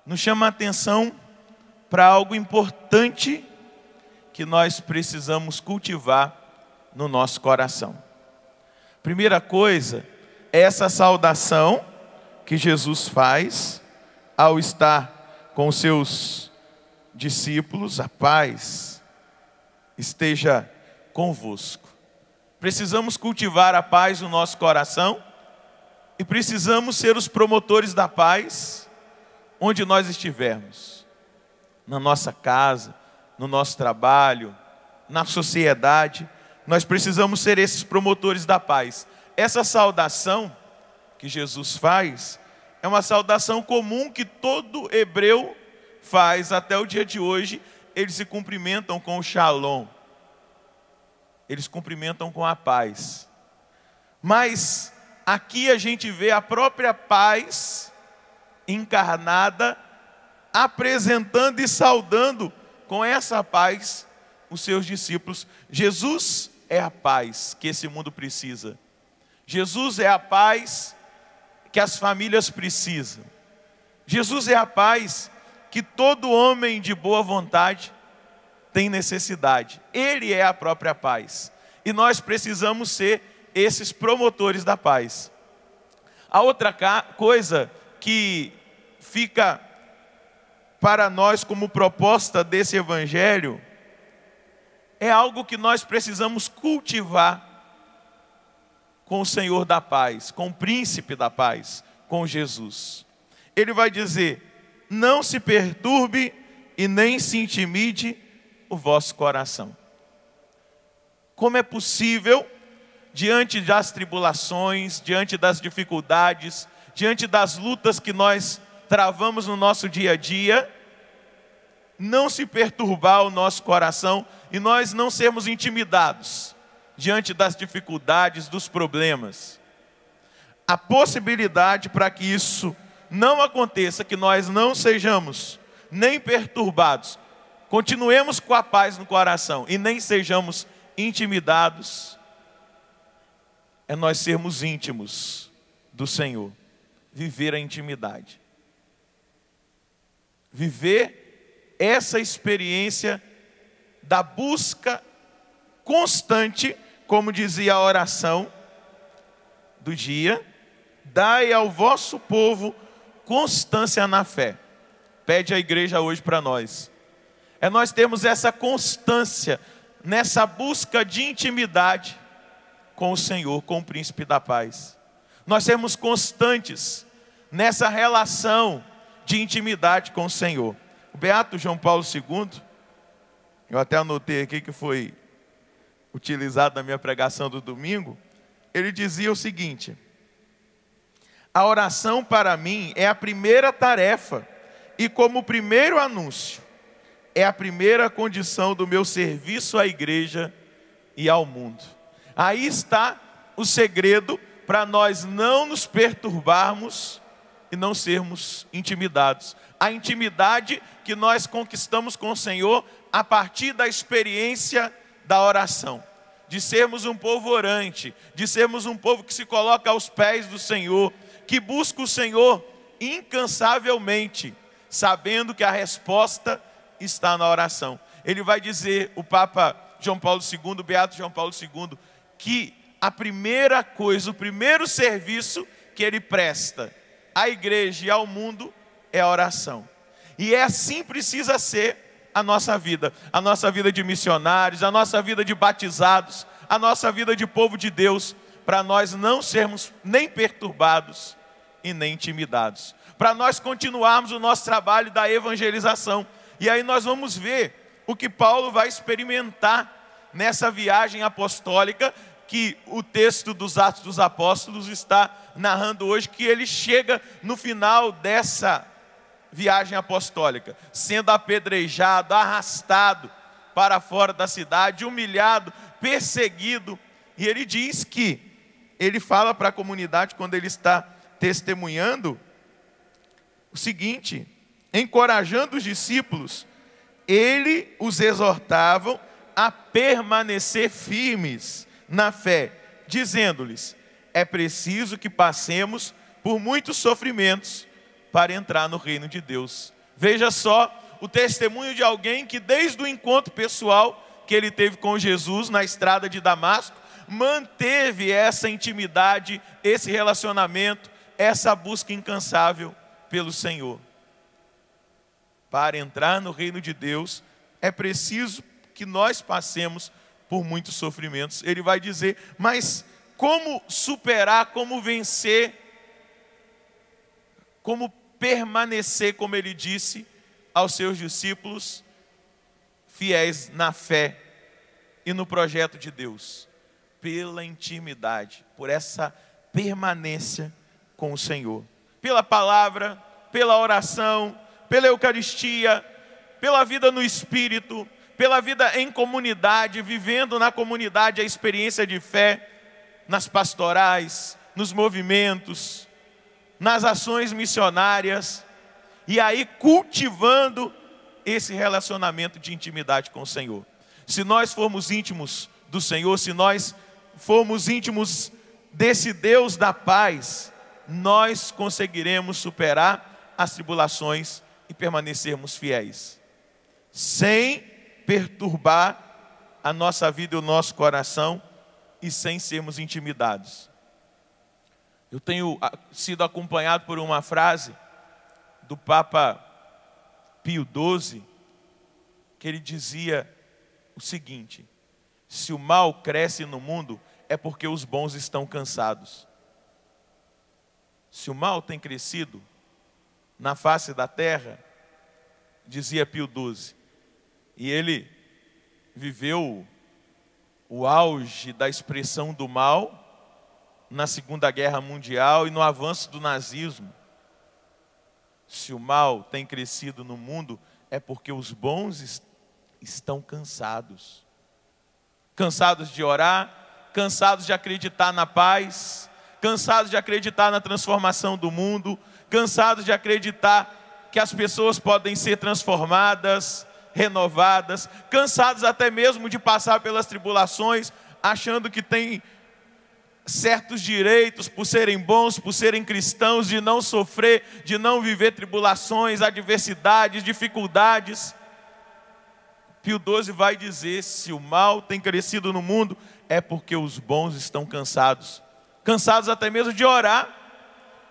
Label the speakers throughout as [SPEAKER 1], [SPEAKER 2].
[SPEAKER 1] nos chama a atenção para algo importante que nós precisamos cultivar no nosso coração. Primeira coisa é essa saudação que Jesus faz ao estar com os seus discípulos: a paz esteja convosco. Precisamos cultivar a paz no nosso coração e precisamos ser os promotores da paz onde nós estivermos. Na nossa casa, no nosso trabalho, na sociedade, nós precisamos ser esses promotores da paz. Essa saudação que Jesus faz é uma saudação comum que todo hebreu faz até o dia de hoje. Eles se cumprimentam com o shalom. Eles cumprimentam com a paz. Mas aqui a gente vê a própria paz encarnada, apresentando e saudando com essa paz os seus discípulos. Jesus é a paz que esse mundo precisa. Jesus é a paz que as famílias precisam. Jesus é a paz que todo homem de boa vontade tem necessidade. Ele é a própria paz. E nós precisamos ser esses promotores da paz. A outra coisa que fica para nós como proposta desse evangelho é algo que nós precisamos cultivar com o Senhor da paz, com o príncipe da paz, com Jesus. Ele vai dizer: não se perturbe e nem se intimide o vosso coração. Como é possível, diante das tribulações, diante das dificuldades, diante das lutas que nós travamos no nosso dia a dia, não se perturbar o nosso coração e nós não sermos intimidados diante das dificuldades, dos problemas? A possibilidade para que isso não aconteça, que nós não sejamos nem perturbados, continuemos com a paz no coração e nem sejamos intimidados, é nós sermos íntimos do Senhor, viver a intimidade, viver essa experiência da busca constante, como dizia a oração do dia: dai ao vosso povo constância na fé. Pede a igreja hoje para nós. É nós termos essa constância nessa busca de intimidade com o Senhor, com o príncipe da paz. Nós sermos constantes nessa relação de intimidade com o Senhor. O beato João Paulo II, eu até anotei aqui que foi utilizado na minha pregação do domingo, ele dizia o seguinte: a oração para mim é a primeira tarefa e como primeiro anúncio, é a primeira condição do meu serviço à igreja e ao mundo. Aí está o segredo para nós não nos perturbarmos e não sermos intimidados. A intimidade que nós conquistamos com o Senhor a partir da experiência da oração. De sermos um povo orante, de sermos um povo que se coloca aos pés do Senhor, que busca o Senhor incansavelmente, sabendo que a resposta está na oração. Ele vai dizer, o Papa João Paulo II, o beato João Paulo II, que a primeira coisa, o primeiro serviço que ele presta à igreja e ao mundo é a oração. E é assim precisa ser a nossa vida de missionários, a nossa vida de batizados, a nossa vida de povo de Deus, para nós não sermos nem perturbados e nem intimidados, para nós continuarmos o nosso trabalho da evangelização. E aí nós vamos ver o que Paulo vai experimentar nessa viagem apostólica, que o texto dos Atos dos Apóstolos está narrando hoje, que ele chega no final dessa viagem apostólica, sendo apedrejado, arrastado para fora da cidade, humilhado, perseguido. E ele diz que, ele fala para a comunidade, quando ele está testemunhando, o seguinte: encorajando os discípulos, ele os exortava a permanecer firmes na fé, dizendo-lhes: é preciso que passemos por muitos sofrimentos para entrar no reino de Deus. Veja só o testemunho de alguém que desde o encontro pessoal que ele teve com Jesus na estrada de Damasco, manteve essa intimidade, esse relacionamento, essa busca incansável pelo Senhor. Para entrar no reino de Deus, é preciso que nós passemos por muitos sofrimentos. Ele vai dizer, mas como superar, como vencer, como permanecer, como ele disse aos seus discípulos, fiéis na fé e no projeto de Deus, pela intimidade, por essa permanência com o Senhor, pela palavra, pela oração, pela Eucaristia, pela vida no Espírito, pela vida em comunidade, vivendo na comunidade a experiência de fé, nas pastorais, nos movimentos, nas ações missionárias, e aí cultivando esse relacionamento de intimidade com o Senhor. Se nós formos íntimos do Senhor, se nós formos íntimos desse Deus da paz, nós conseguiremos superar as tribulações e permanecermos fiéis, sem perturbar a nossa vida e o nosso coração e sem sermos intimidados. Eu tenho sido acompanhado por uma frase do Papa Pio XII, que ele dizia o seguinte: se o mal cresce no mundo, é porque os bons estão cansados. Se o mal tem crescido na face da terra, dizia Pio XII, e ele viveu o auge da expressão do mal na Segunda Guerra Mundial e no avanço do nazismo. Se o mal tem crescido no mundo, é porque os bons estão cansados. Cansados de orar, cansados de acreditar na paz, cansados de acreditar na transformação do mundo, cansados de acreditar que as pessoas podem ser transformadas, renovadas, cansados até mesmo de passar pelas tribulações, achando que tem certos direitos por serem bons, por serem cristãos, de não sofrer, de não viver tribulações, adversidades, dificuldades. Pio XII vai dizer, se o mal tem crescido no mundo, é porque os bons estão cansados. Cansados até mesmo de orar,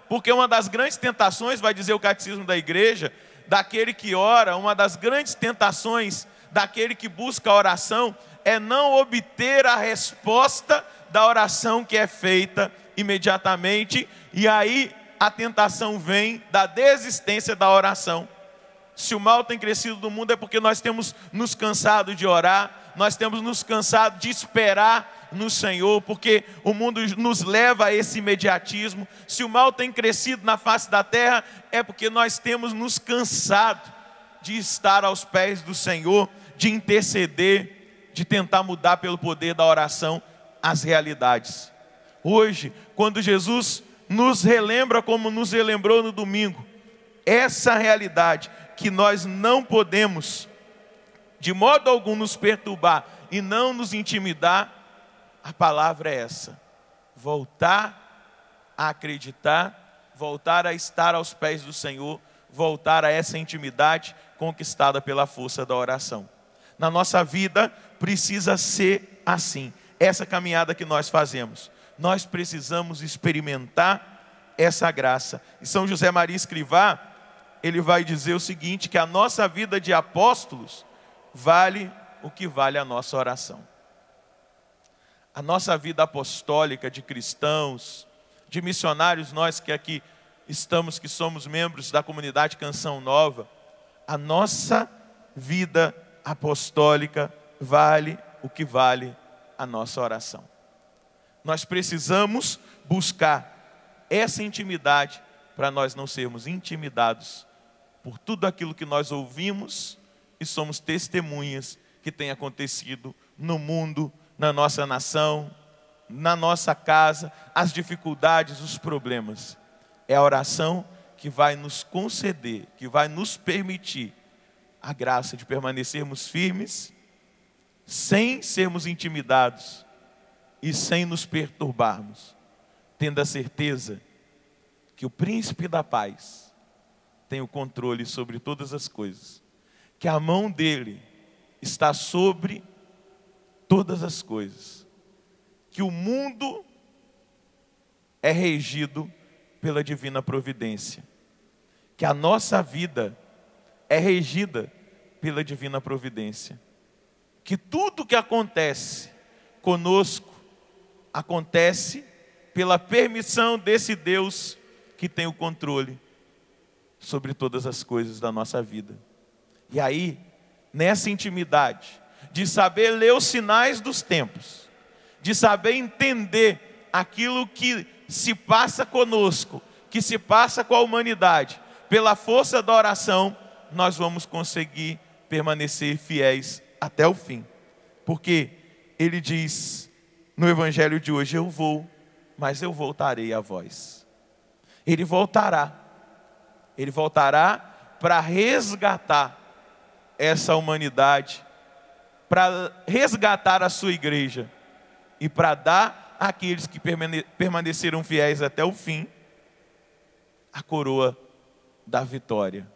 [SPEAKER 1] porque uma das grandes tentações, vai dizer o Catecismo da Igreja, daquele que ora, uma das grandes tentações daquele que busca a oração, é não obter a resposta da oração que é feita imediatamente, e aí a tentação vem da desistência da oração. Se o mal tem crescido no mundo, é porque nós temos nos cansado de orar, nós temos nos cansado de esperar no Senhor, porque o mundo nos leva a esse imediatismo. Se o mal tem crescido na face da terra, é porque nós temos nos cansado de estar aos pés do Senhor, de interceder, de tentar mudar pelo poder da oração as realidades. Hoje, quando Jesus nos relembra como nos relembrou no domingo, essa realidade que nós não podemos de modo algum nos perturbar e não nos intimidar, a palavra é essa: voltar a acreditar, voltar a estar aos pés do Senhor, voltar a essa intimidade conquistada pela força da oração. Na nossa vida precisa ser assim. Essa caminhada que nós fazemos, nós precisamos experimentar essa graça. E São José Maria Escrivá, ele vai dizer o seguinte, que a nossa vida de apóstolos vale o que vale a nossa oração. A nossa vida apostólica de cristãos, de missionários, nós que aqui estamos, que somos membros da comunidade Canção Nova, a nossa vida apostólica vale o que vale a nossa oração. Nós precisamos buscar essa intimidade para nós não sermos intimidados por tudo aquilo que nós ouvimos e somos testemunhas que tem acontecido no mundo, na nossa nação, na nossa casa, as dificuldades, os problemas. É a oração que vai nos conceder, que vai nos permitir a graça de permanecermos firmes, sem sermos intimidados e sem nos perturbarmos, tendo a certeza que o príncipe da paz, tem o controle sobre todas as coisas, que a mão dele está sobre todas as coisas, que o mundo é regido pela divina providência, que a nossa vida é regida pela divina providência, que tudo que acontece conosco acontece pela permissão desse Deus que tem o controle sobre todas as coisas da nossa vida. E aí, nessa intimidade, de saber ler os sinais dos tempos, de saber entender aquilo que se passa conosco, que se passa com a humanidade, pela força da oração, nós vamos conseguir permanecer fiéis até o fim. Porque ele diz no evangelho de hoje: eu vou, mas eu voltarei a vós. Ele voltará para resgatar essa humanidade, para resgatar a sua igreja e para dar àqueles que permaneceram fiéis até o fim a coroa da vitória.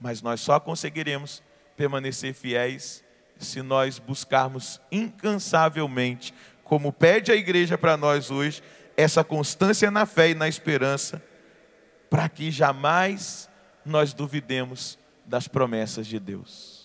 [SPEAKER 1] Mas nós só conseguiremos permanecer fiéis se nós buscarmos incansavelmente, como pede a igreja para nós hoje, essa constância na fé e na esperança, para que jamais nós duvidemos das promessas de Deus.